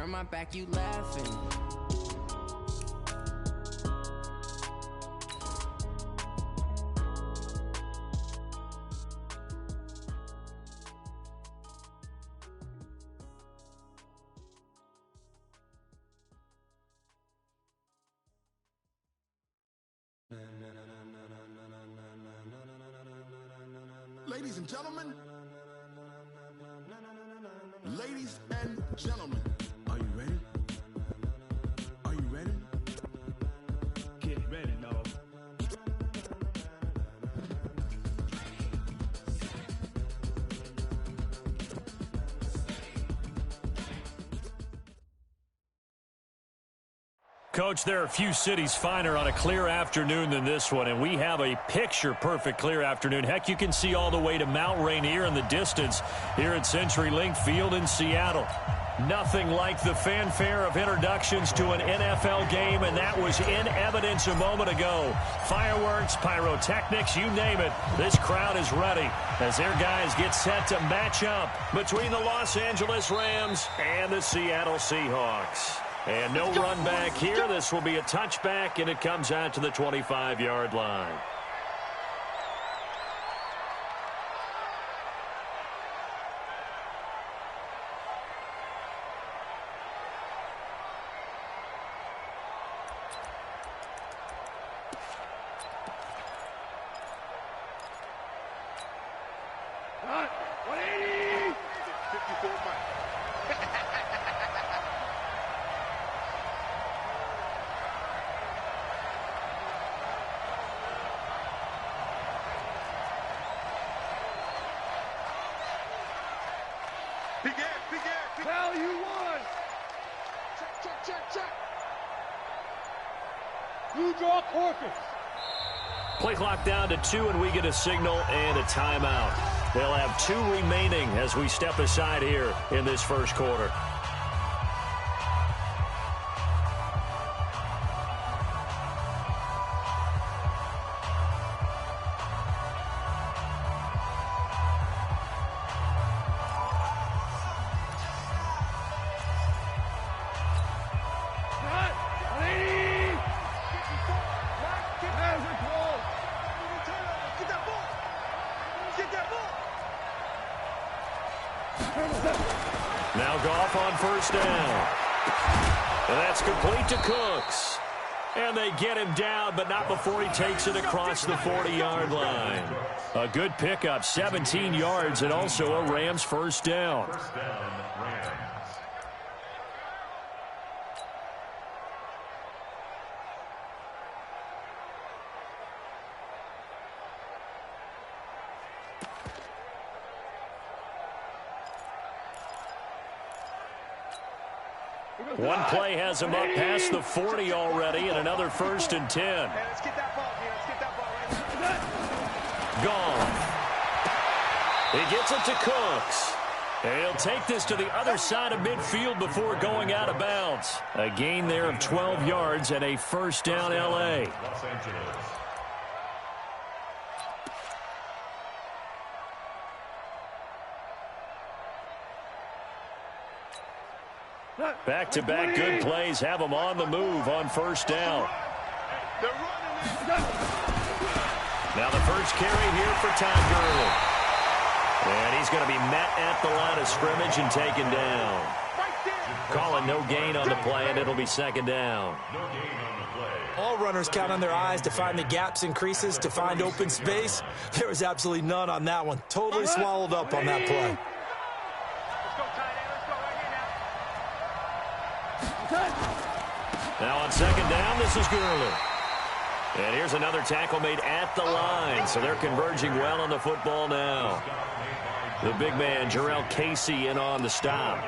turn my back, you laughing. Ladies and gentlemen, ladies and gentlemen, are you ready? Are you ready? Get ready, dog. Coach, there are a few cities finer on a clear afternoon than this one, and we have a picture-perfect clear afternoon. Heck, you can see all the way to Mount Rainier in the distance here at CenturyLink Field in Seattle. Nothing like the fanfare of introductions to an NFL game, and that was in evidence a moment ago. Fireworks, pyrotechnics, you name it. This crowd is ready as their guys get set to match up between the Los Angeles Rams and the Seattle Seahawks. And no run back here. This will be a touchback, and it comes out to the 25-yard line. Value one. Check. You draw Corpus. Play clock down to 2, and we get a signal and a timeout. They'll have 2 remaining as we step aside here in this first quarter. Now Goff on first down. And that's complete to Cooks. And they get him down, but not before he takes it across the 40-yard line. A good pickup, 17 yards, and also a Rams first down. One play has him up past the 40 already, and another 1st and 10. Hey, let's get that ball, man. Let's get that ball right. Gone. He gets it to Cooks. And he'll take this to the other side of midfield before going out of bounds. A gain there of 12 yards and a first down L.A. Los Angeles. Back-to-back good plays have him on the move on first down. Now the first carry here for Todd Gurley. And he's going to be met at the line of scrimmage and taken down. Calling no gain on the play, and it'll be second down. All runners count on their eyes to find the gaps and creases, to find open space. There was absolutely none on that one. Totally swallowed up on that play. Now on second down, this is Gurley. And here's another tackle made at the line, so they're converging well on the football now. The big man, Jarrell Casey, in on the stop.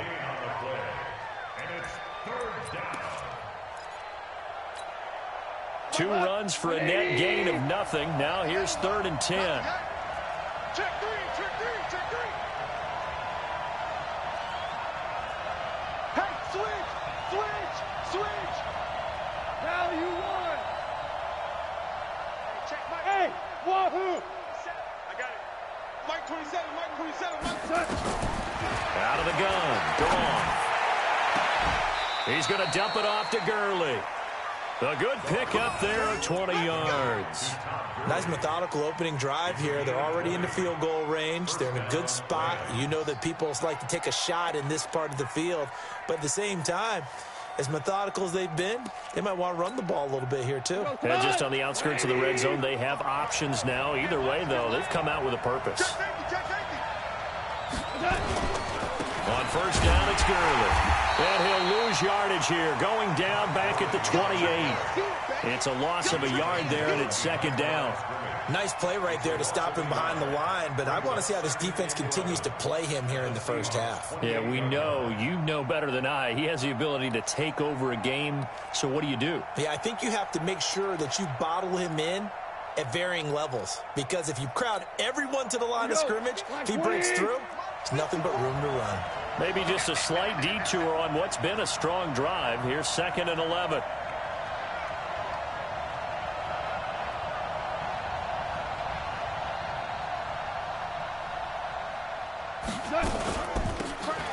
Two runs for a net gain of nothing. Now here's 3rd and 10. Check three. Hey, switch. Value one. Check Mike. Hey, wahoo. I got it. Mike 27. Out of the gun. Gone. He's going to dump it off to Gurley. A good pickup there of 20 yards. Nice methodical opening drive here. They're already in the field goal range. They're in a good spot. You know that people like to take a shot in this part of the field. But at the same time, as methodical as they've been, they might want to run the ball a little bit here too. And just on the outskirts of the red zone, they have options now. Either way, though, they've come out with a purpose. On first down, it's Gurley. And he'll lose yardage here, going down back at the 28. It's a loss of a yard there, and it's second down. Nice play right there to stop him behind the line, but I want to see how this defense continues to play him here in the first half. Yeah, we know. You know better than I. He has the ability to take over a game, so what do you do? Yeah, I think you have to make sure that you bottle him in at varying levels, because if you crowd everyone to the line of scrimmage, if he breaks through, there's nothing but room to run. Maybe just a slight detour on what's been a strong drive. Here's 2nd and 11.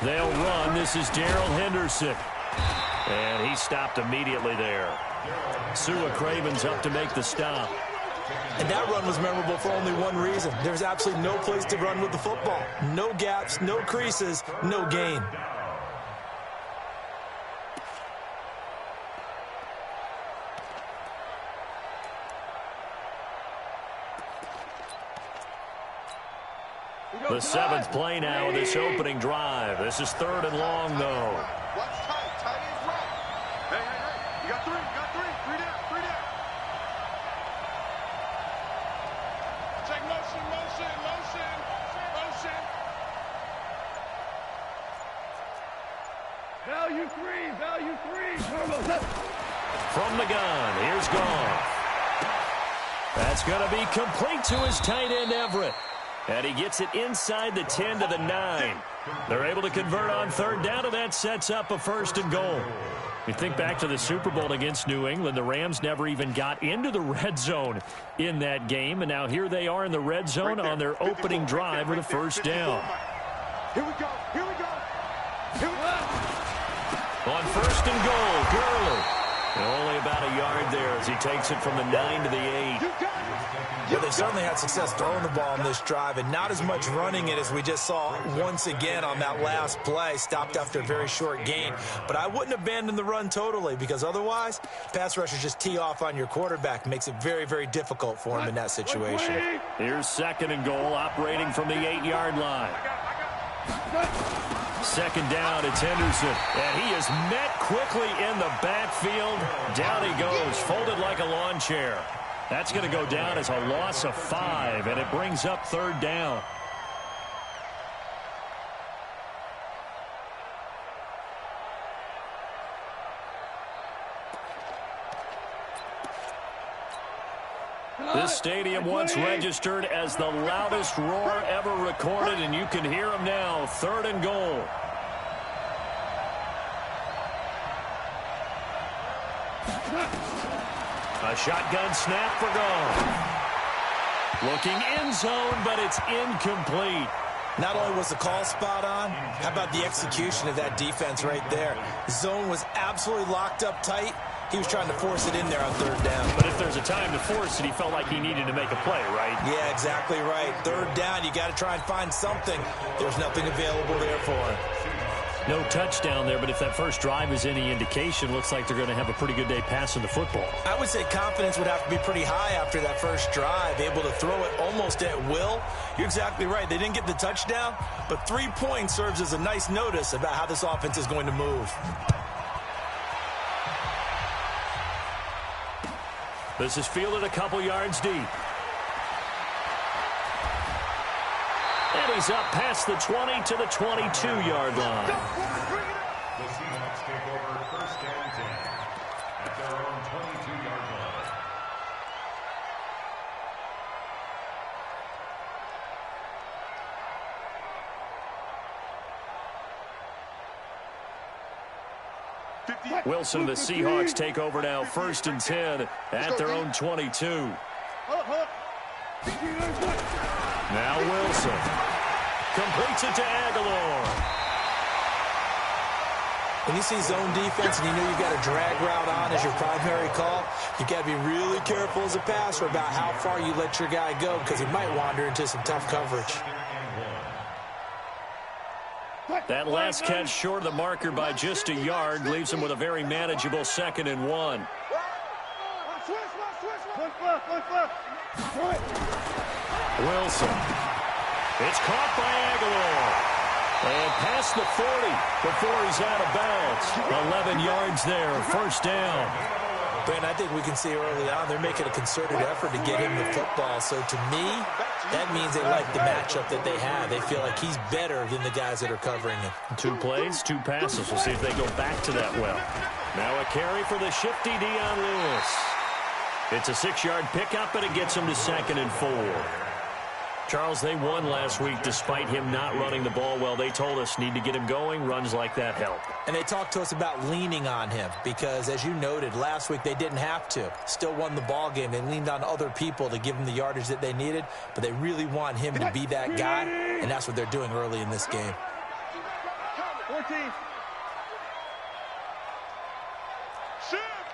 They'll run. This is Darrell Henderson. And he stopped immediately there. Sua Craven's up to make the stop. And that run was memorable for only one reason. There's absolutely no place to run with the football. No gaps, no creases, no gain. The 7th play now of this opening drive. This is 3rd and long, though. What's tight? Tight ends right. Hey. You got three. Three down. Check motion. Value three. From the gun, here's Goff. That's going to be complete to his tight end, Everett. And he gets it inside the 10 to the 9. They're able to convert on 3rd down, and that sets up a 1st and goal. You think back to the Super Bowl against New England, the Rams never even got into the red zone in that game, and now here they are in the red zone on their opening drive with a 1st down. Here we go. On 1st and goal, Gurley. And only about a yard there as he takes it from the 9 to the 8. Well, they certainly had success throwing the ball in this drive, and not as much running it as we just saw once again on that last play. Stopped after a very short gain. But I wouldn't abandon the run totally, because otherwise, pass rushers just tee off on your quarterback. Makes it very, very difficult for him in that situation. Here's 2nd and goal, operating from the 8-yard line. 2nd down, it's Henderson. And he is met quickly in the backfield. Down he goes, folded like a lawn chair. That's going to go down as a loss of 5, and it brings up 3rd down. This stadium once registered as the loudest roar ever recorded, and you can hear him now. 3rd and goal. A shotgun snap for Goff. Looking end zone, but it's incomplete. Not only was the call spot on, how about the execution of that defense right there? The zone was absolutely locked up tight. He was trying to force it in there on 3rd down. But if there's a time to force it, he felt like he needed to make a play, right? Yeah, exactly right. 3rd down, you got to try and find something. There's nothing available there for him. No touchdown there, but if that first drive is any indication, looks like they're going to have a pretty good day passing the football. I would say confidence would have to be pretty high after that first drive, able to throw it almost at will. You're exactly right. They didn't get the touchdown, but 3 points serves as a nice notice about how this offense is going to move. This is fielded a couple yards deep. And he's up past the 20 to the 22-yard line. The Seahawks take over 1st and 10 at their own 22-yard line. Wilson and the Seahawks take over now, 1st and 10 at their own 22. Now Wilson completes it to Aguilar. When you see zone defense and you know you've got a drag route on as your primary call, you've got to be really careful as a passer about how far you let your guy go because he might wander into some tough coverage. That last catch short of the marker by just a yard leaves him with a very manageable 2nd and 1. Wilson. It's caught by Aguilar. And past the 40 before he's out of bounds. 11 yards there, 1st down. Ben, I think we can see early on they're making a concerted effort to get him the football. So to me, that means they like the matchup that they have. They feel like he's better than the guys that are covering him. 2 plays, 2 passes. We'll see if they go back to that well. Now a carry for the shifty Dion Lewis. It's a 6-yard pickup, and it gets him to 2nd and 4. Charles, they won last week despite him not running the ball well. They told us need to get him going. Runs like that help. And they talked to us about leaning on him because, as you noted, last week they didn't have to. Still won the ball game. They leaned on other people to give them the yardage that they needed, but they really want him to be that guy, and that's what they're doing early in this game. 14.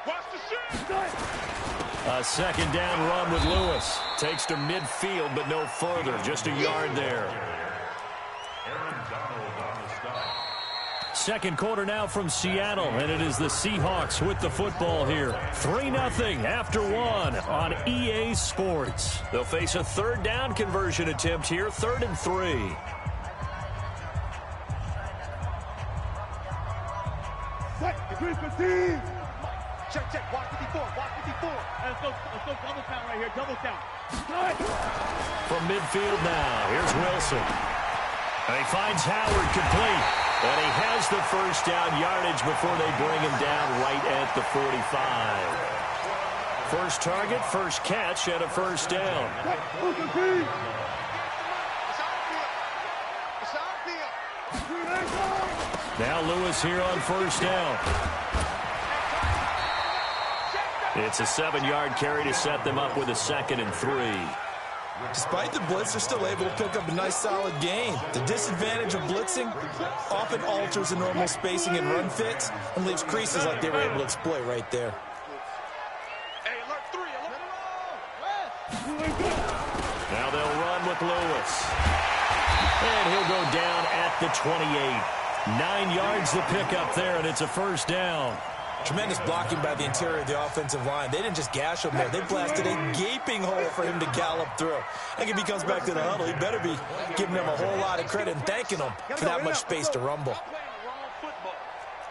Watch the shoot. A 2nd down run with Lewis. Takes to midfield, but no further. Just a yard there. 2nd quarter now from Seattle, and it is the Seahawks with the football here. 3-0 after 1 on EA Sports. They'll face a 3rd down conversion attempt here, 3rd and 3. Check. Watch 54. Let's go double count right here. Double count. From midfield now, here's Wilson. And he finds Howard complete. And he has the 1st down yardage before they bring him down right at the 45. First target, first catch, and a 1st down. Now Lewis here on 1st down. It's a 7-yard carry to set them up with a 2nd and 3. Despite the blitz, they're still able to pick up a nice, solid gain. The disadvantage of blitzing often alters the normal spacing and run fits and leaves creases like they were able to exploit right there. Hey, alert 3. Now they'll run with Lewis. And he'll go down at the 28. 9 yards to pick up there, and it's a 1st down. Tremendous blocking by the interior of the offensive line. They didn't just gash him there. They blasted a gaping hole for him to gallop through. I think if he comes back to the huddle, he better be giving them a whole lot of credit and thanking them for that much space to rumble.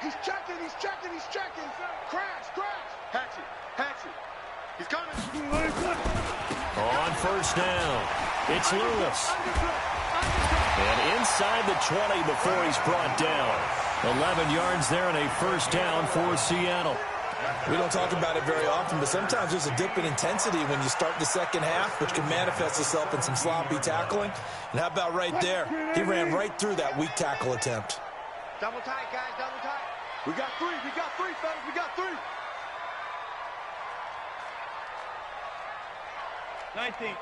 He's checking. Crash. Hatchet. He's coming. On 1st down, it's Lewis. And inside the 20 before he's brought down. 11 yards there and a 1st down for Seattle. We don't talk about it very often, but sometimes there's a dip in intensity when you start the 2nd half, which can manifest itself in some sloppy tackling. And how about right there? He ran right through that weak tackle attempt. Double tight, guys. Double tight. We got 3, fellas. We got 3. 19.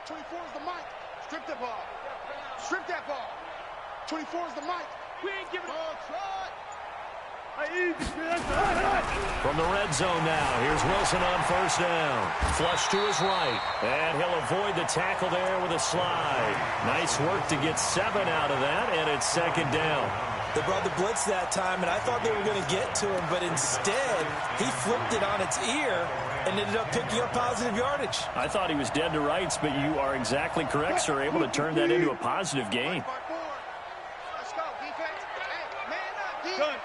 24 is the mic. Strip that ball. 24 is the mic. We ain't giving From the red zone now, here's Wilson on 1st down. Flush to his right, and he'll avoid the tackle there with a slide. Nice work to get 7 out of that, and it's 2nd down. They brought the blitz that time, and I thought they were going to get to him, but instead, he flipped it on its ear and ended up picking up positive yardage. I thought he was dead to rights, but you are exactly correct, sir. Able to turn that into a positive gain. Let's go, defense. Hey, man up, defense. Gun.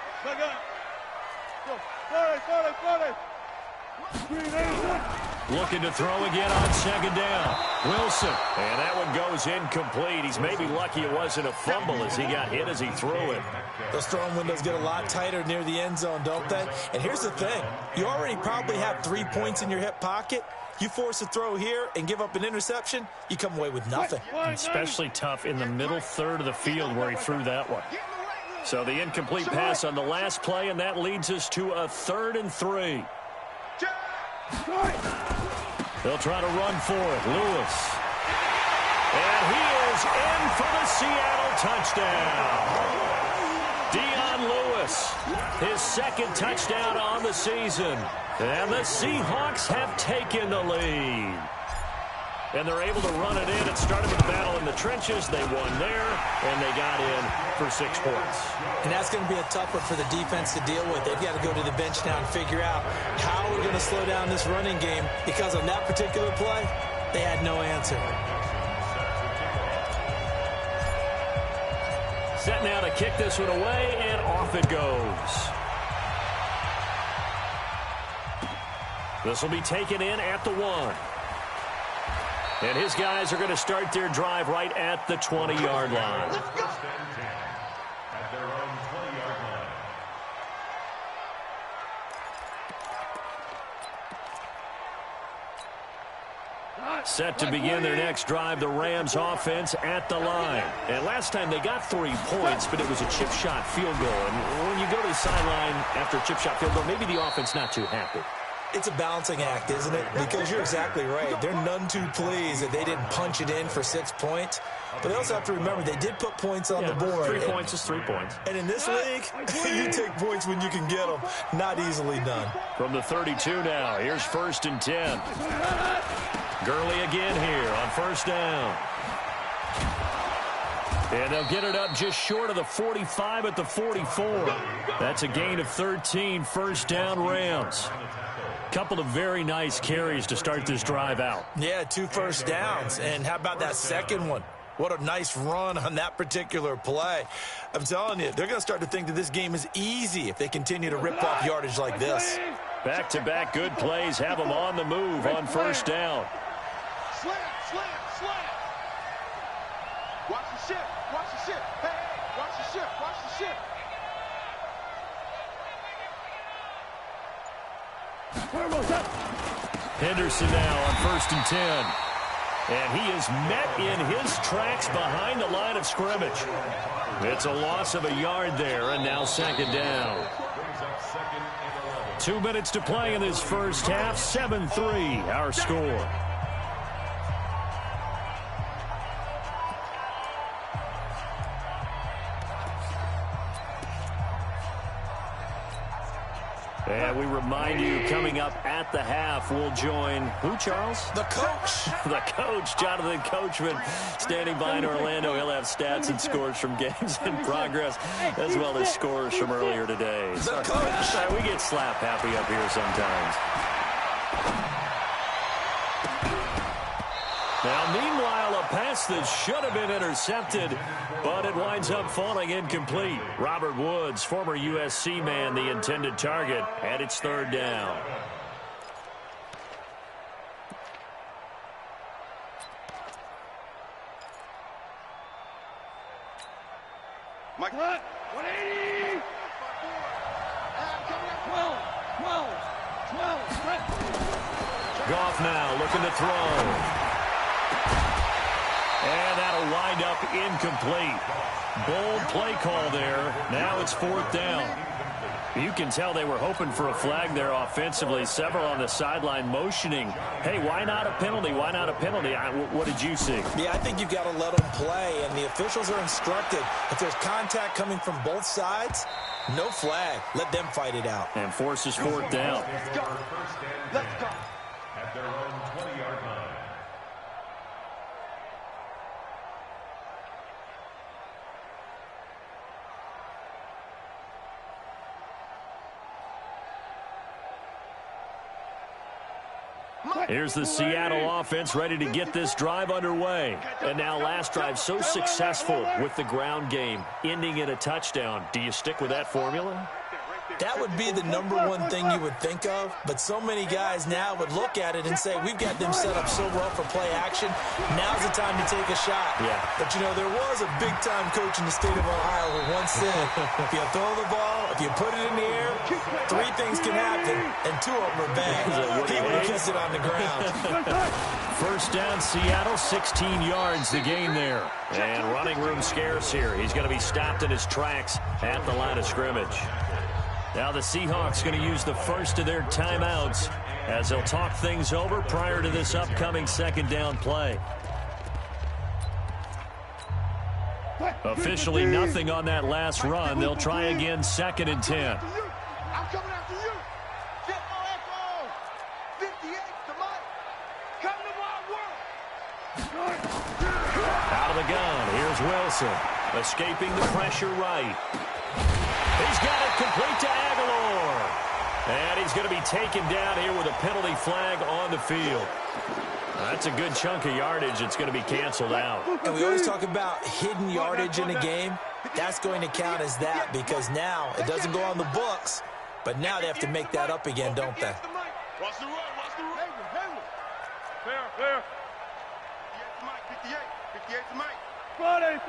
Looking to throw again on 2nd down. Wilson. And that one goes incomplete. He's maybe lucky it wasn't a fumble as he got hit as he threw it. Those throwing windows get a lot tighter near the end zone, don't they? And here's the thing. You already probably have 3 points in your hip pocket. You force a throw here and give up an interception, you come away with nothing. Especially tough in the middle 3rd of the field where he threw that one. So the incomplete pass on the last play, and that leads us to a 3rd and 3. They'll try to run for it. Lewis. And he is in for the Seattle touchdown. Dion Lewis Davis, his second touchdown on the season. And the Seahawks have taken the lead. And they're able to run it in. It started with a battle in the trenches. They won there, and they got in for 6 points. And that's going to be a tough one for the defense to deal with. They've got to go to the bench now and figure out how we're going to slow down this running game, because on that particular play, they had no answer. Set now to kick this one away, and off it goes. This will be taken in at the 1. And his guys are going to start their drive right at the 20-yard line. First and 10 at their own 20-yard line. Set to begin their next drive, the Rams offense at the line. And last time they got 3 points, but it was a chip shot field goal. And when you go to the sideline after a chip shot field goal, maybe the offense not too happy. It's a balancing act, isn't it? Because you're exactly right. They're none too pleased that they didn't punch it in for 6 points. But they also have to remember they did put points on the board. 3 points is 3 points. And in this league, you take points when you can get them. Not easily done. From the 32 now, here's 1st and 10. Gurley again here on 1st down. And they'll get it up just short of the 45 at the 44. That's a gain of 13, 1st down Rams. Couple of very nice carries to start this drive out. Yeah, 2 first downs. And how about that second one? What a nice run on that particular play. I'm telling you, they're going to start to think that this game is easy if they continue to rip off yardage like this. Back-to-back good plays have them on the move on 1st down. Slam, slam, slam. Watch the ship, watch the ship. Hey, hey, watch the ship, watch the ship. Henderson now on 1st and 10. And he is met in his tracks behind the line of scrimmage. It's a loss of a yard there, and now 2nd down. 2 minutes to play in this first half. 7-3 our score. And we remind you, coming up at the half, we'll join who, Charles? The coach. The coach, Jonathan Coachman, standing by in Orlando. He'll have stats and scores from games in progress, as well as scores from earlier today. The coach. We get slap happy up here sometimes. Now, meanwhile, a pass that should have been intercepted, but it winds up falling incomplete. Robert Woods, former USC man, the intended target, and it's 3rd down. Mike, 180. 12. Goff now looking to throw. And that'll wind up incomplete. Bold play call there. Now it's 4th down. You can tell they were hoping for a flag there offensively. Several on the sideline motioning, hey, why not a penalty? Why not a penalty? What did you see? Yeah, I think you've got to let them play, and the officials are instructed. If there's contact coming from both sides, no flag. Let them fight it out. And forces 4th down. Let's go. Let's go. At their own 20-yard line. Here's the Seattle offense ready to get this drive underway. And now last drive so successful with the ground game, ending in a touchdown. Do you stick with that formula? That would be the #1 thing you would think of, but so many guys now would look at it and say, we've got them set up so well for play action. Now's the time to take a shot. Yeah. But, you know, there was a big-time coach in the state of Ohio who once said, if you throw the ball, if you put it in the air, 3 things can happen, and 2 of them are bad. He would have kissed it on the ground. 1st down, Seattle, 16 yards the gain there. And running room scarce here. He's going to be stopped in his tracks at the line of scrimmage. Now the Seahawks going to use the first of their timeouts as they'll talk things over prior to this upcoming 2nd down play. Officially nothing on that last run. They'll try again, 2nd and 10. I'm coming after you. Get no echo. 58 to Mike. Come to Wild World. Out of the gun. Here's Wilson. Escaping the pressure right. He's got it complete to Aguilar. And he's going to be taken down here with a penalty flag on the field. That's a good chunk of yardage. It's going to be canceled out. And we always talk about hidden yardage in a game. That's going to count as that because now it doesn't go on the books, but now they have to make that up again, don't they? Watch the run. Watch the run. Fair, fair. 58 to Mike. 58. 58 to Mike. Friday.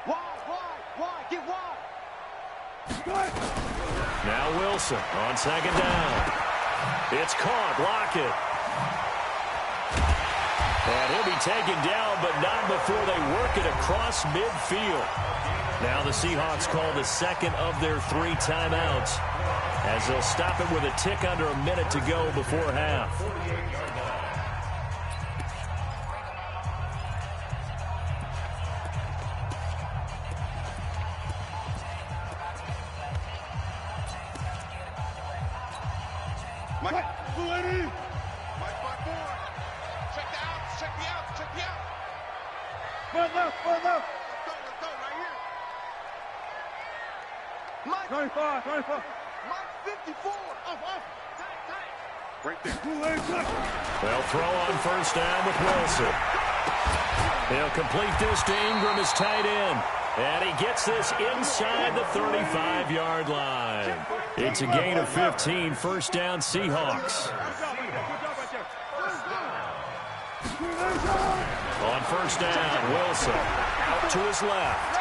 Wide. Get wide. Now Wilson on 2nd down. It's caught. Lockett. And he'll be taken down, but not before they work it across midfield. Now the Seahawks call the 2nd of their 3 timeouts as they'll stop it with a tick under a minute to go before half. Mike. Mike 5-4. Check the out. Check the out. Front left. Let's go right here. Mike. 25. Mike 54. Off. Tight. Right there. They'll throw on 1st down with Wilson. He'll complete this to Ingram as tight end. And he gets this inside the 35-yard line. It's a gain of 15, 1st down Seahawks. On 1st down, Wilson out to his left.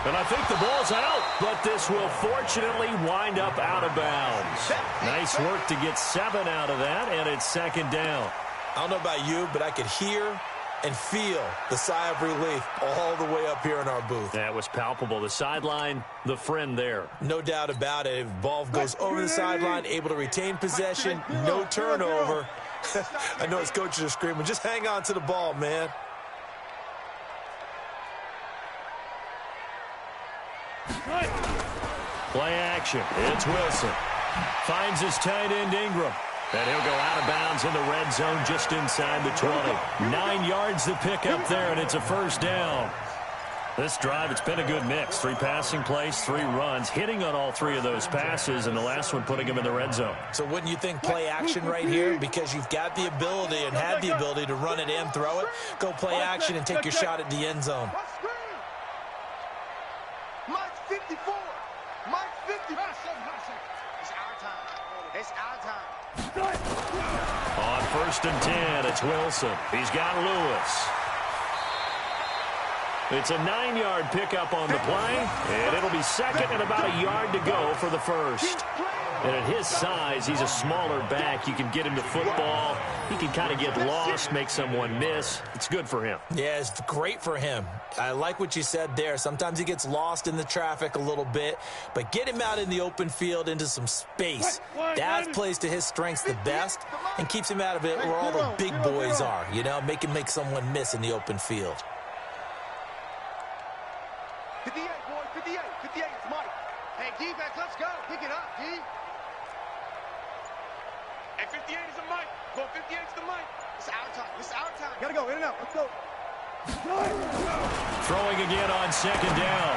And I think the ball's out, but this will fortunately wind up out of bounds. Nice work to get 7 out of that, and it's 2nd down. I don't know about you, but I could hear and feel the sigh of relief all the way up here in our booth. That was palpable. The sideline, the friend there. No doubt about it. If ball goes over the sideline, able to retain possession, no turnover. I know his coaches are screaming, just hang on to the ball, man. Play action. It's Wilson. Finds his tight end, Ingram. And he'll go out of bounds in the red zone just inside the 20. 9 yards to pick up there, and it's a 1st down. This drive, it's been a good mix. 3 passing plays, 3 runs, hitting on all 3 of those passes, and the last one putting him in the red zone. So wouldn't you think play action right here? Because you've got the ability and had the ability to run it and throw it. Go play action and take your shot at the end zone. Mike 54. Mike 54. It's our time. It's our time. On 1st and 10, it's Wilson. He's got Lewis. It's a 9-yard pickup on the play, and it'll be 2nd and about a yard to go for the 1st. And at his size, he's a smaller back. You can get him to football. He can kind of get lost, make someone miss. It's good for him. Yeah, it's great for him. I like what you said there. Sometimes he gets lost in the traffic a little bit, but get him out in the open field into some space. That plays to his strengths the best and keeps him out of it where all the big boys are, you know, make someone miss in the open field. 58, boy, 58. 58, it's Mike. Hey, defense, let's go. Pick it up, D. Hey, 58 is the Mike. Go, 58 is the Mike. It's our time. It's our time. Gotta go, in and out. Let's go. Throwing again on 2nd down.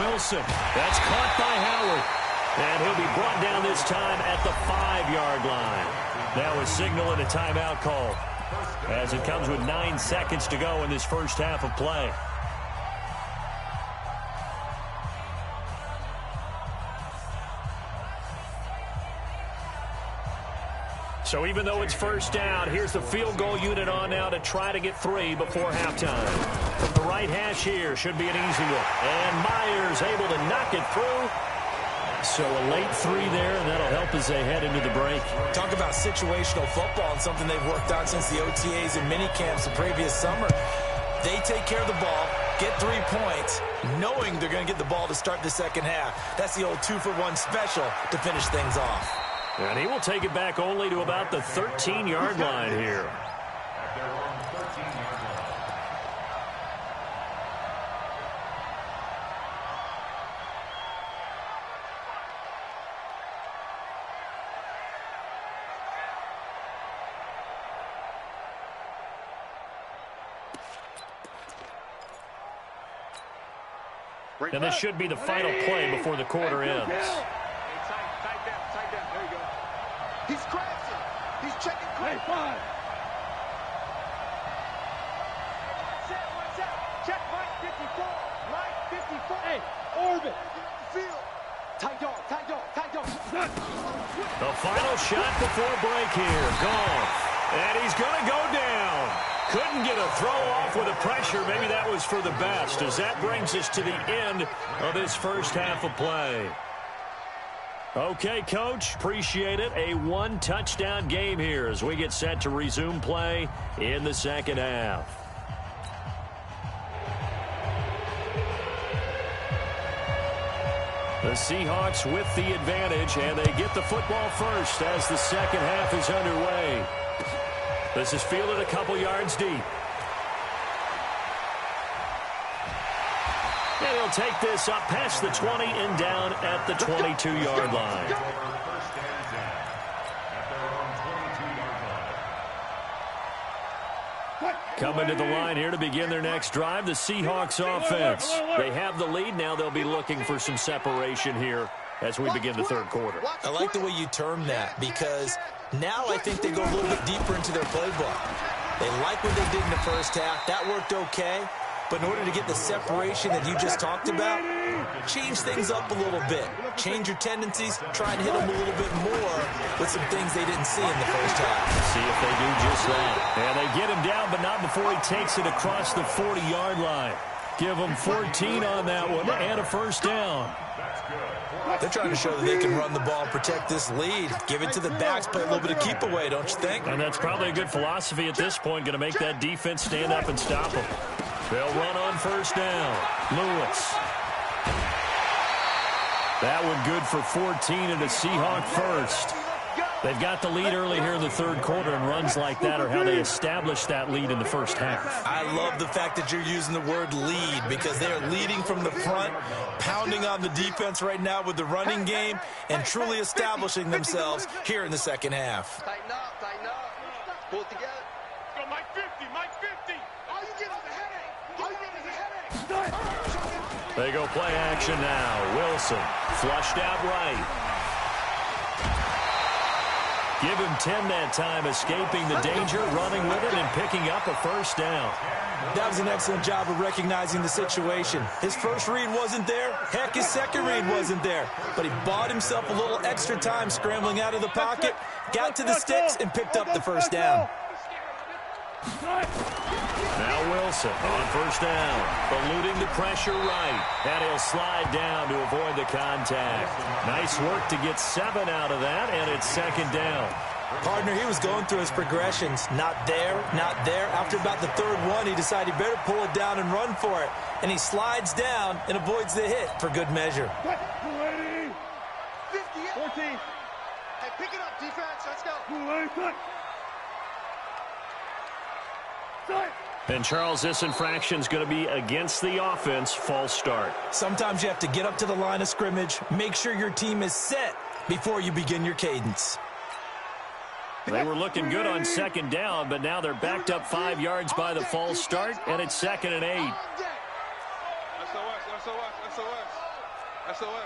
Wilson. That's caught by Howard. And he'll be brought down this time at the 5-yard line. That was signaling a timeout call as it comes with 9 seconds to go in this first half of play. So even though it's 1st down, here's the field goal unit on now to try to get 3 before halftime. From the right hash here, should be an easy one. And Myers able to knock it through. So a late 3 there, and that'll help as they head into the break. Talk about situational football and something they've worked on since the OTAs and mini camps the previous summer. They take care of the ball, get 3 points, knowing they're going to get the ball to start the second half. That's the old 2-for-1 special to finish things off. And he will take it back only to about the 13-yard line here. And this should be the final play before the quarter ends. Tight down. There you go. He's crashing. He's checking quick. Watch out. Check Mike 54. Mike 54. Hey, orbit. Field. Tight dog. The final shot before break here. Gone. And he's going to go down. Couldn't get a throw off with the pressure. Maybe that was for the best, as that brings us to the end of this first half of play. Okay, Coach, appreciate it. A one-touchdown game here as we get set to resume play in the second half. The Seahawks with the advantage, and they get the football first as the second half is underway. This is fielded a couple yards deep. And he'll take this up past the 20 and down at the 22-yard line. Coming to the line here to begin their next drive, the Seahawks offense. They have the lead. Now they'll be looking for some separation here as we begin the third quarter. I like the way you term that, because now I think they go a little bit deeper into their playbook. They like what they did in the first half. That worked okay. But in order to get the separation that you just talked about, change things up a little bit. Change your tendencies. Try and hit them a little bit more with some things they didn't see in the first half. See if they do just that. And they get him down, but not before he takes it across the 40-yard line. Give them 14 on that one and a first down. They're trying to show that they can run the ball and protect this lead. Give it to the backs, play a little bit of keep away, don't you think? And that's probably a good philosophy at this point, going to make that defense stand up and stop them. They'll run on first down. Lewis. That one good for 14 and a Seahawk first. They've got the lead early here in the third quarter, and runs like that are how they establish that lead in the first half. I love the fact that you're using the word lead, because they're leading from the front, pounding on the defense right now with the running game, and truly establishing themselves here in the second half. Tighten up. Pull it together. Go, Mike 50. All you get is a headache. They go play action now. Wilson flushed out right. Give him 10 that time, escaping the danger, running with it, and picking up a first down. That was an excellent job of recognizing the situation. His first read wasn't there. Heck, his second read wasn't there. But he bought himself a little extra time scrambling out of the pocket, got to the sticks, and picked up the first down. Now Wilson on first down, eluding the pressure right, and he'll slide down to avoid the contact. Nice work to get 7 out of that, and it's second down. Partner, he was going through his progressions. Not there. After about the third one, he decided he better pull it down and run for it. And he slides down and avoids the hit for good measure. 58. 14. Hey, pick it up, defense. Let's go. And Charles, this infraction is going to be against the offense. False start. Sometimes you have to get up to the line of scrimmage, make sure your team is set before you begin your cadence. They were looking good on second down, but now they're backed up 5 yards by the false start, and it's 2nd and 8. SOS.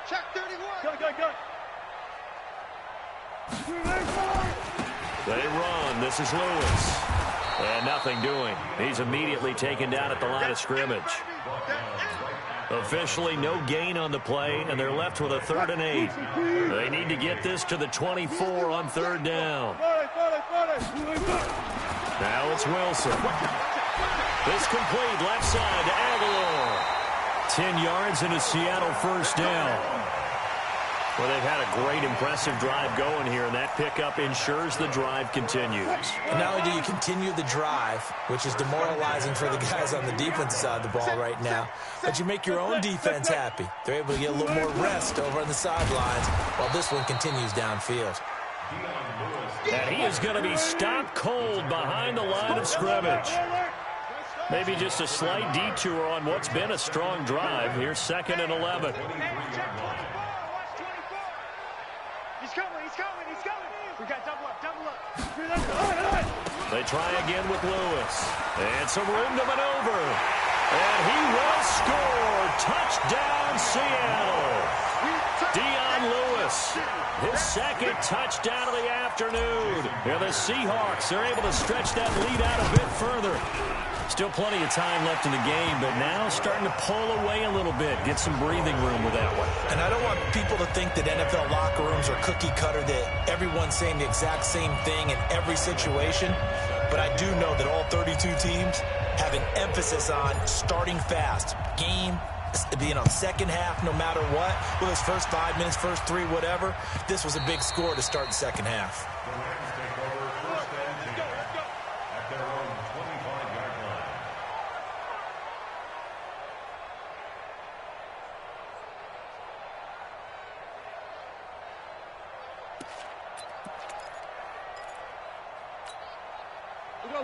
Check 31. Go. They run. This is Lewis. And nothing doing. He's immediately taken down at the line of scrimmage. Officially no gain on the play, and they're left with a 3rd and 8. They need to get this to the 24 on 3rd down. Now it's Wilson. This complete left side to Aguilar. 10 yards and a Seattle first down. Well, they've had a great, impressive drive going here, and that pickup ensures the drive continues. And not only do you continue the drive, which is demoralizing for the guys on the defensive side of the ball right now, but you make your own defense happy. They're able to get a little more rest over on the sidelines while this one continues downfield. And he is going to be stopped cold behind the line of scrimmage. Maybe just a slight detour on what's been a strong drive. Here's 2nd and 11. He's coming. We got double up. They try again with Lewis. And some room to maneuver. And he will Touchdown, Seattle. Dion Lewis, his second touchdown of the afternoon. And the Seahawks are able to stretch that lead out a bit further. Still plenty of time left in the game, but now starting to pull away a little bit. Get some breathing room with that one. And I don't want people to think that NFL locker rooms are cookie cutter, that everyone's saying the exact same thing in every situation. But I do know that all 32 teams have an emphasis on starting fast. Game being on second half no matter what. Well, his first 5 minutes, first 3, whatever. This was a big score to start the second half. The Rams take over first and 10 at their own 25-yard line.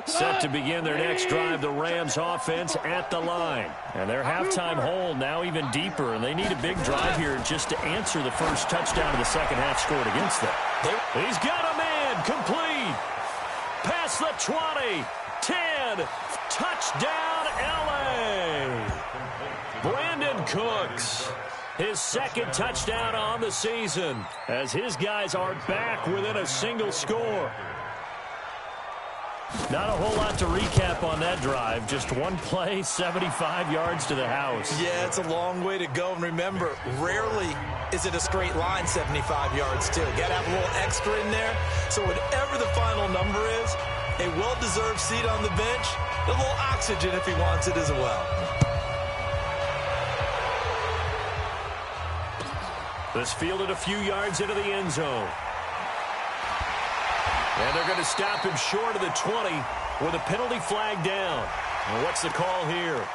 Set to begin their next drive, the Rams offense at the line. And their halftime hole now even deeper, and they need a big drive here just to answer the first touchdown of the second half scored against them. He's got a man, complete. Past the 20, 10, touchdown LA. Brandon Cooks, his second touchdown on the season, as his guys are back within a single score. Not a whole lot to recap on that drive. Just one play, 75 yards to the house. Yeah, it's a long way to go. And remember, rarely is it a straight line 75 yards, too. Got to have a little extra in there. So whatever the final number is, a well-deserved seat on the bench, a little oxygen if he wants it as well. This fielded a few yards into the end zone. And they're going to stop him short of the 20 with a penalty flag down. And what's the call here?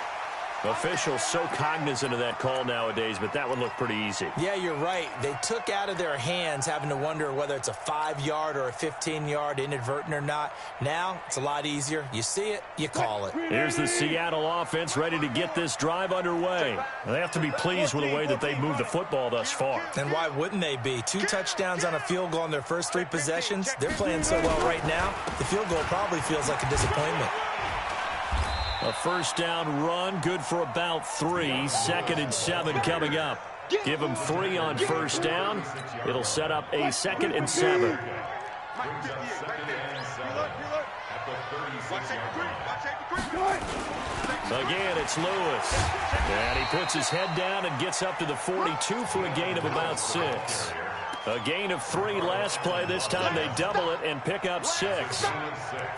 Officials so cognizant of that call nowadays, but that one looked pretty easy. Yeah, you're right. They took out of their hands having to wonder whether it's a 5-yard or a 15-yard inadvertent or not. Now, it's a lot easier. You see it, you call it. Here's the Seattle offense ready to get this drive underway. They have to be pleased with the way that they've moved the football thus far. And why wouldn't they be? 2 touchdowns on a field goal in their first 3 possessions. They're playing so well right now, the field goal probably feels like a disappointment. A first down run, good for about 3. 2nd and 7 coming up. Give them 3 on first down. It'll set up a 2nd and 7. Again, it's Lewis. And he puts his head down and gets up to the 42 for a gain of about 6. A gain of 3 last play. This time they double it and pick up 6.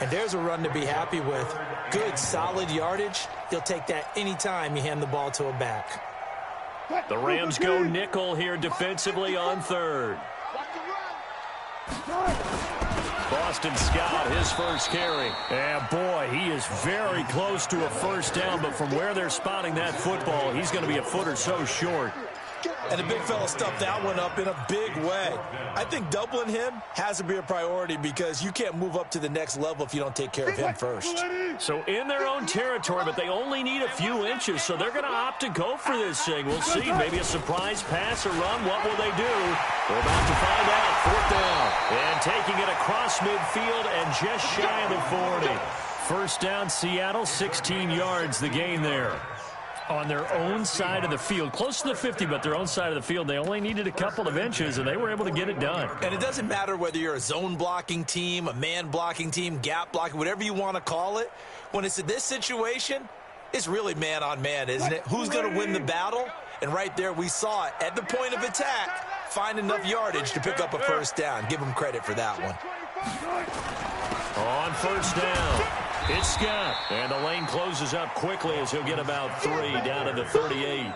And there's a run to be happy with. Good, solid yardage. You'll take that anytime you hand the ball to a back. The Rams go nickel here defensively on 3rd. Boston Scott, his first carry. And boy, he is very close to a first down, but from where they're spotting that football, he's going to be a foot or so short. And the big fella stuffed that one up in a big way. I think doubling him has to be a priority because you can't move up to the next level if you don't take care of him first. So in their own territory, but they only need a few inches, so they're going to opt to go for this thing. We'll see. Maybe a surprise pass or run. What will they do? We're about to find out. 4th down. And taking it across midfield and just shy of the 40. First down, Seattle, 16 yards, the gain there. On their own side of the field, close to the 50, but their own side of the field, they only needed a couple of inches, and they were able to get it done. And it doesn't matter whether you're a zone blocking team, a man blocking team, gap blocking, whatever you want to call it. When it's in this situation, it's really man on man, isn't it? Who's going to win the battle? And right there, we saw it at the point of attack, find enough yardage to pick up a first down. Give them credit for that one. On first down, it's Scott. And the lane closes up quickly as he'll get about 3 down to the 38.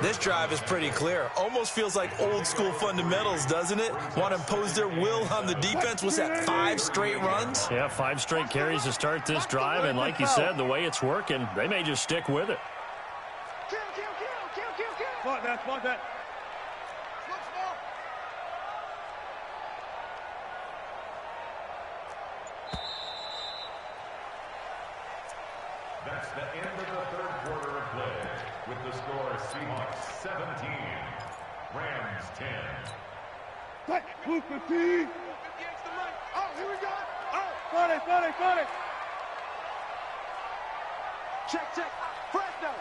This drive is pretty clear. Almost feels like old school fundamentals, doesn't it? Want to impose their will on the defense. Was that 5 straight runs? Yeah, 5 straight carries to start this drive. And like you said, the way it's working, they may just stick with it. Spot that. That's the end of the 3rd quarter of play. With the score, Seahawks 17, Rams 10. Move 15. Oh, here we go. Oh, Got it. check. Fresno.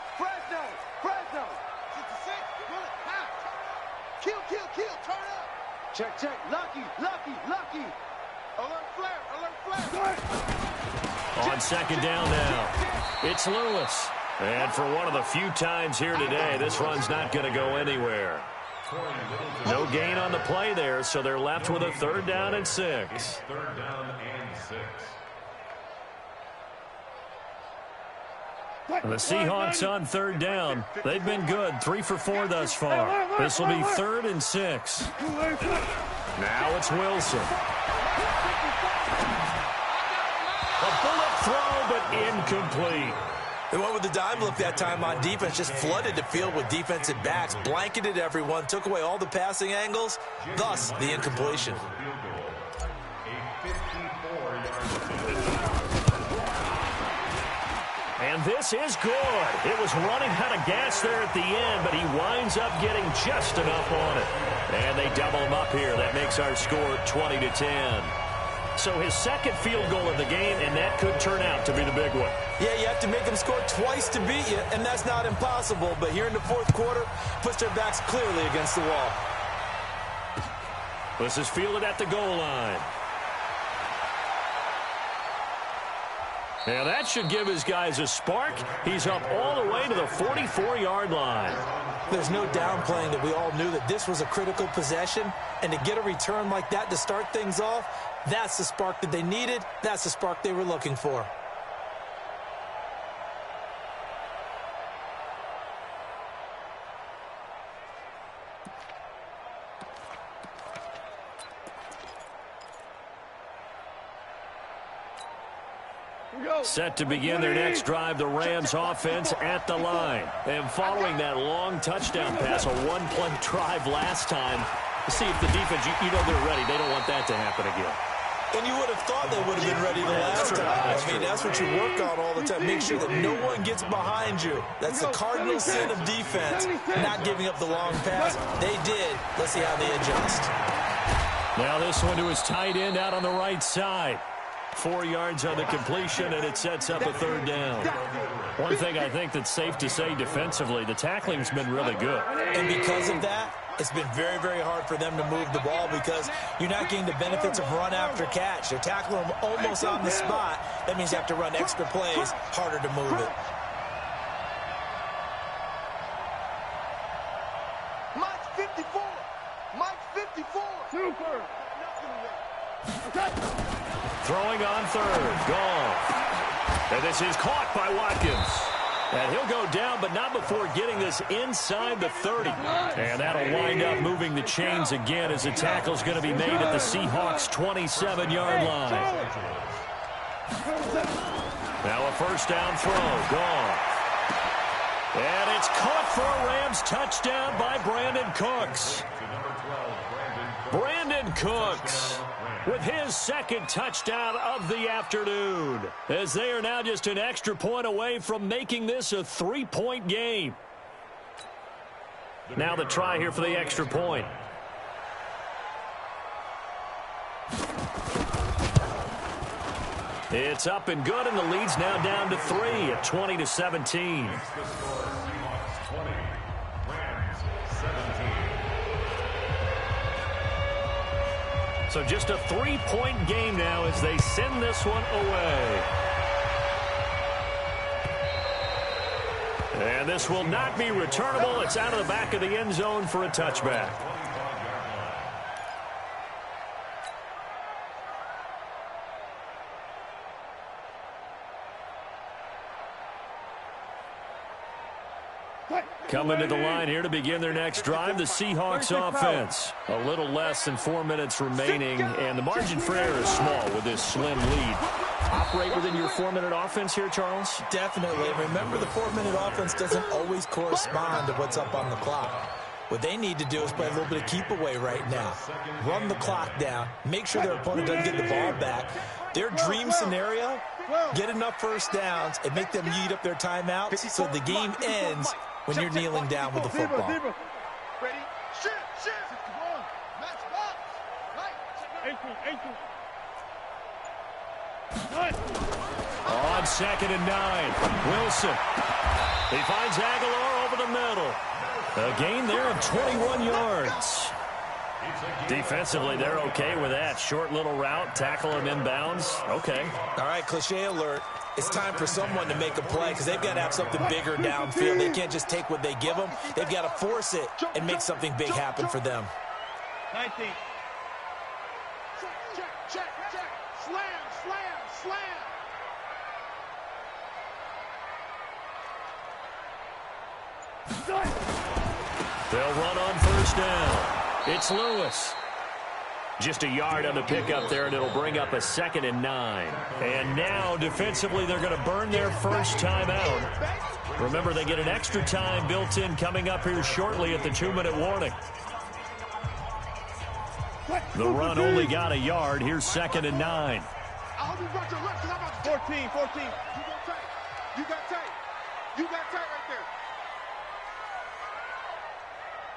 Kill, turn up. Check, check. Lucky, lucky, lucky. Alert flare, alert flare. On second down now, it's Lewis. And for one of the few times here today, this run's not going to go anywhere. No gain on the play there, so they're left with a 3rd down and 6. 3rd down and 6. The Seahawks on 3rd down. They've been good, 3 for 4 thus far. This will be 3rd and 6. Now it's Wilson. A bullet throw, but incomplete. They went with the dime look that time on defense, just flooded the field with defensive backs, blanketed everyone, took away all the passing angles, thus the incompletion. And this is good. It was running out of gas there at the end, but he winds up getting just enough on it. And they double him up here. That makes our score 20-10. So his 2nd field goal of the game, and that could turn out to be the big one. Yeah, you have to make them score twice to beat you, and that's not impossible. But here in the 4th quarter, puts their backs clearly against the wall. This is fielded at the goal line. Now that should give his guys a spark. He's up all the way to the 44-yard line. There's no downplaying that we all knew that this was a critical possession, and to get a return like that to start things off, that's the spark that they needed. That's the spark they were looking for. Set to begin their next drive, the Rams offense at the line. And following that long touchdown pass, a 1-play drive last time, see if the defense, you know they're ready. They don't want that to happen again. And you would have thought they would have been ready the last time. I mean, that's what you work on all the time. Make sure that no one gets behind you. That's the cardinal sin of defense, not giving up the long pass. They did. Let's see how they adjust. Now this one to his tight end out on the right side. 4 yards on the completion, and it sets up a 3rd down. One thing I think that's safe to say defensively, the tackling's been really good. And because of that, it's been very, very hard for them to move the ball because you're not getting the benefits of run after catch. They're tackling them almost on the spot. That means you have to run extra plays, harder to move it. Mike's 54. Mike's 54. Super. Throwing on 3rd, Goff. And this is caught by Watkins. And he'll go down, but not before getting this inside the 30. And that'll wind up moving the chains again as the tackle's going to be made at the Seahawks' 27-yard line. Now a 1st down throw, Goff. And it's caught for a Rams touchdown by Brandon Cooks. Brandon Cooks with his 2nd touchdown of the afternoon, as they are now just an extra point away from making this a 3-point game. Now the try here for the extra point. It's up and good, and the lead's now down to 3 at 20-17. So just a 3-point game now as they send this one away. And this will not be returnable. It's out of the back of the end zone for a touchback. Coming to the line here to begin their next drive, the Seahawks offense. A little less than 4 minutes remaining, and the margin for error is small with this slim lead. Operate within your 4-minute offense here, Charles? Definitely. Remember, the 4-minute offense doesn't always correspond to what's up on the clock. What they need to do is play a little bit of keep away right now. Run the clock down. Make sure their opponent doesn't get the ball back. Their dream scenario, get enough 1st downs and make them eat up their timeouts so the game ends when you're kneeling down with the football. Ready? Shift, shift. Match box. Right. On 2nd and 9, Wilson. He finds Aguilar over the middle. A gain there of 21 yards. Defensively, they're okay with that. Short little route, tackle him inbounds. Okay. All right, cliche alert. It's time for someone to make a play because they've got to have something bigger downfield. They can't just take what they give them. They've got to force it and make something big happen for them. 19. Check. Slam. They'll run on first down. It's Lewis. Just a yard on the pickup there, and it'll bring up a 2nd and 9. And now, defensively, they're going to burn their first timeout. Remember, they get an extra time built in coming up here shortly at the 2-minute warning. The run only got a yard. Here's 2nd and 9. I hope you brought your left, 14. You got tight right there.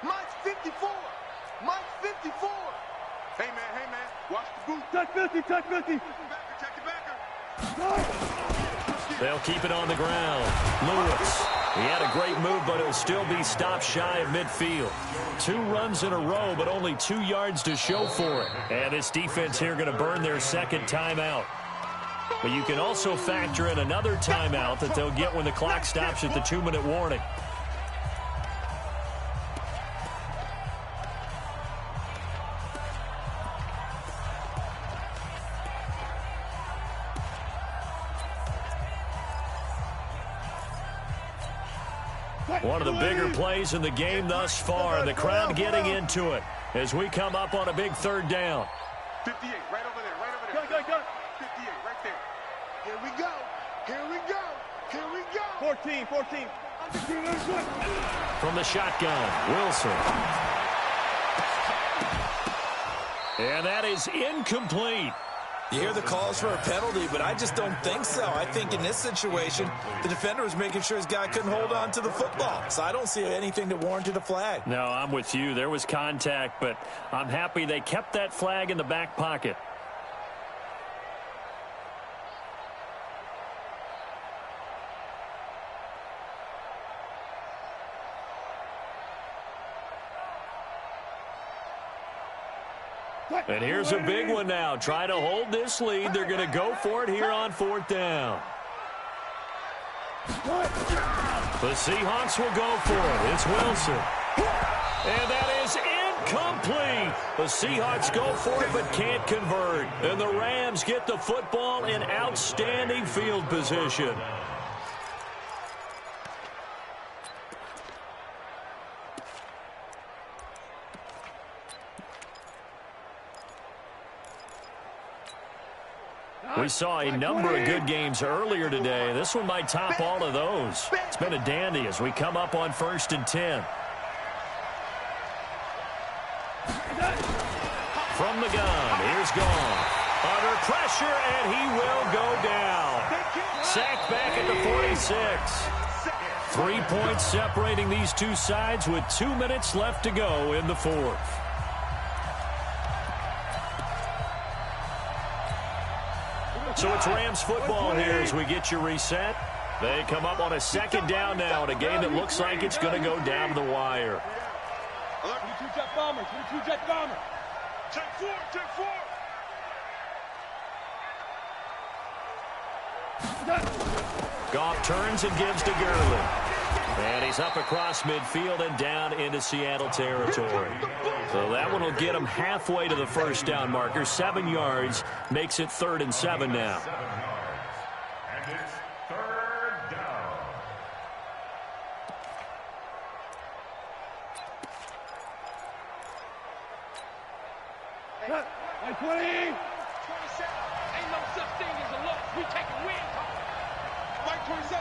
Mike's 54. Hey, man. Watch the boot. Touch 50. Check the backer. They'll keep it on the ground. Lewis. He had a great move, but he'll still be stopped shy of midfield. 2 runs in a row, but only 2 yards to show for it. And this defense here going to burn their 2nd timeout. But you can also factor in another timeout that they'll get when the clock stops at the 2-minute warning. One of the bigger plays in the game thus far. The crowd getting into it as we come up on a big 3rd down. 58, right over there. Go. 58, right there. Here we go. 14. From the shotgun, Wilson. And that is incomplete. You hear the calls for a penalty, but I just don't think so. I think in this situation, the defender was making sure his guy couldn't hold on to the football. So I don't see anything that warranted a flag. No, I'm with you. There was contact, but I'm happy they kept that flag in the back pocket. And here's a big one now. Try to hold this lead. They're going to go for it here on 4th down. The Seahawks will go for it. It's Wilson. And that is incomplete. The Seahawks go for it but can't convert. And the Rams get the football in outstanding field position. We saw a number of good games earlier today. This one might top all of those. It's been a dandy as we come up on 1st and 10. From the gun, here's Gone. Under pressure, and he will go down. Sacked back at the 46. 3 points separating these two sides with 2 minutes left to go in the 4th. So it's Rams football here as we get you reset. They come up on a 2nd down now in a game that looks like it's going to go down the wire. 22 jet bombers. Check 4. Goff turns and gives to Gurley. And he's up across midfield and down into Seattle territory. So that one will get him halfway to the 1st down marker. 7 yards makes it 3rd and 7 now. And it's 3rd down. Hey, 20. 27. Ain't no such thing as a loss. We taking wins home. Mike 27.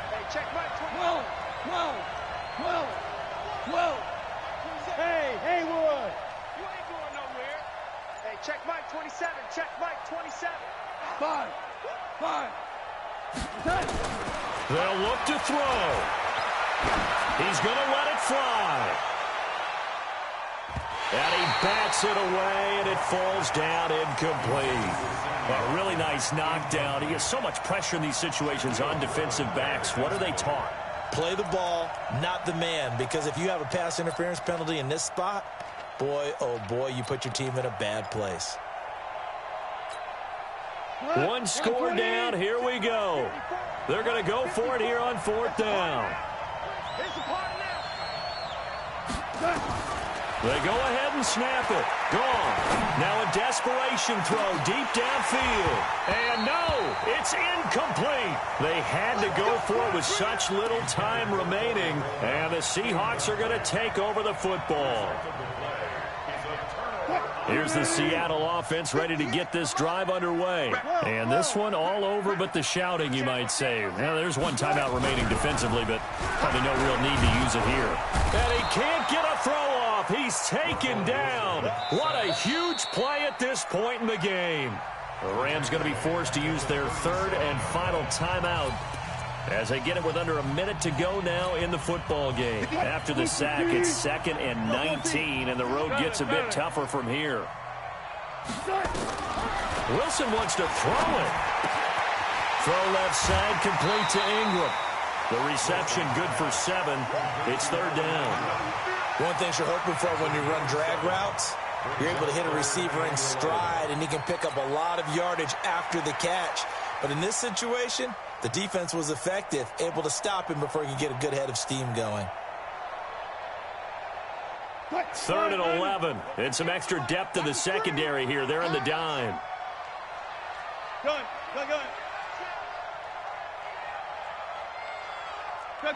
Hey, check Mike 27. 12. Hey, Haywood. You ain't going nowhere. Hey, check Mike 27. Check Mike 27. 5. They'll look to throw. He's going to let it fly. And he bats it away, and it falls down incomplete. A really nice knockdown. He has so much pressure in these situations on defensive backs. What are they taught? Play the ball, not the man, because if you have a pass interference penalty in this spot, boy, oh boy, you put your team in a bad place. One score down. Here we go. They're going to go for it here on 4th down. They go ahead and snap it. Gone. Now a desperation throw deep downfield. And no, it's incomplete. They had to go for it with such little time remaining. And the Seahawks are going to take over the football. Here's the Seattle offense ready to get this drive underway. And this one all over but the shouting, you might say. Now, there's one timeout remaining defensively, but probably no real need to use it here. And he can't get a throw off. He's taken down. What a huge play at this point in the game. The Rams going to be forced to use their 3rd and final timeout as they get it with under a minute to go now in the football game. After the sack, it's 2nd and 19, and the road gets a bit tougher from here. Wilson wants to throw it. Throw left side, complete to Ingram. The reception good for 7. It's 3rd down. One thing you're hoping for when you run drag routes, you're able to hit a receiver in stride, and he can pick up a lot of yardage after the catch. But in this situation, the defense was effective, able to stop him before he could get a good head of steam going. 3rd and 11. And some extra depth to the secondary here. They're in the dime. Gun.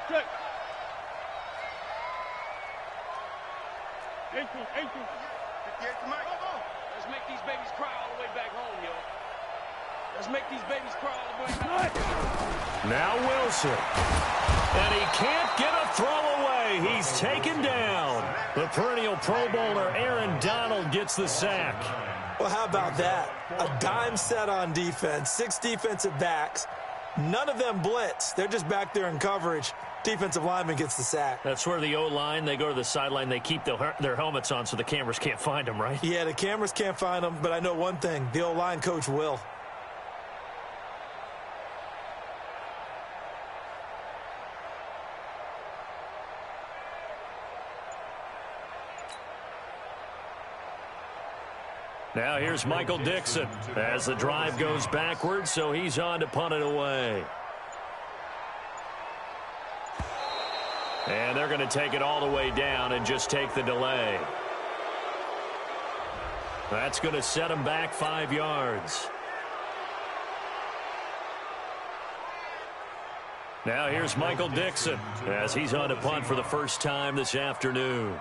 Check. 18. Let's make these babies cry all the way back home, yo. Let's make these babies cry all the way back home. Now Wilson. And he can't get a throw away. He's taken down. The perennial Pro Bowler Aaron Donald gets the sack. Well, how about that? A dime set on defense, 6 defensive backs. None of them blitz. They're just back there in coverage. Defensive lineman gets the sack. That's where the O-line, they go to the sideline, they keep their helmets on so the cameras can't find them, right? Yeah, the cameras can't find them, but I know one thing. The O-line coach will. Now here's Michael Dixon as the drive goes backwards, so he's on to punt it away. And they're going to take it all the way down and just take the delay. That's going to set him back 5 yards. Now here's Michael Dixon as he's on to punt for the first time this afternoon.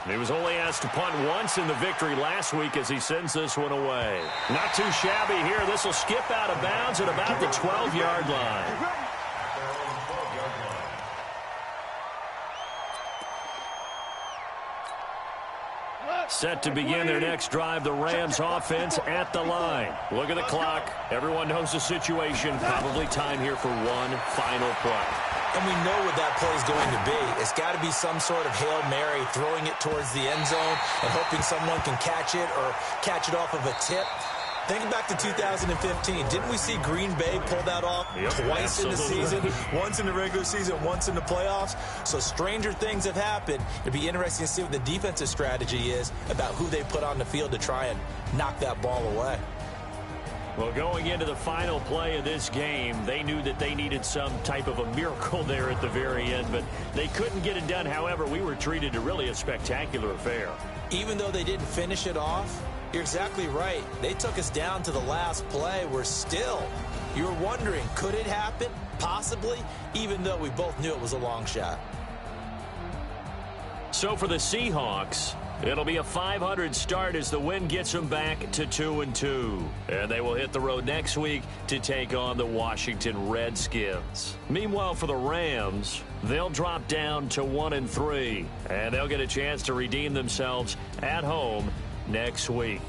He was only asked to punt once in the victory last week as he sends this one away. Not too shabby here. This will skip out of bounds at about the 12-yard line. Set to begin their next drive, the Rams offense at the line. Look at the clock. Everyone knows the situation. Probably time here for one final play. And we know what that play is going to be. It's got to be some sort of Hail Mary, throwing it towards the end zone and hoping someone can catch it or catch it off of a tip. Think back to 2015. Didn't we see Green Bay pull that off twice in the season? Once in the regular season, once in the playoffs. So stranger things have happened. It'd be interesting to see what the defensive strategy is about who they put on the field to try and knock that ball away. Well, going into the final play of this game, they knew that they needed some type of a miracle there at the very end, but they couldn't get it done. However, we were treated to really a spectacular affair. Even though they didn't finish it off, you're exactly right. They took us down to the last play. We're still, you're wondering, could it happen? Possibly, even though we both knew it was a long shot. So for the Seahawks, it'll be a 500 start as the win gets them back to 2-2. And they will hit the road next week to take on the Washington Redskins. Meanwhile, for the Rams, they'll drop down to 1-3. And they'll get a chance to redeem themselves at home next week.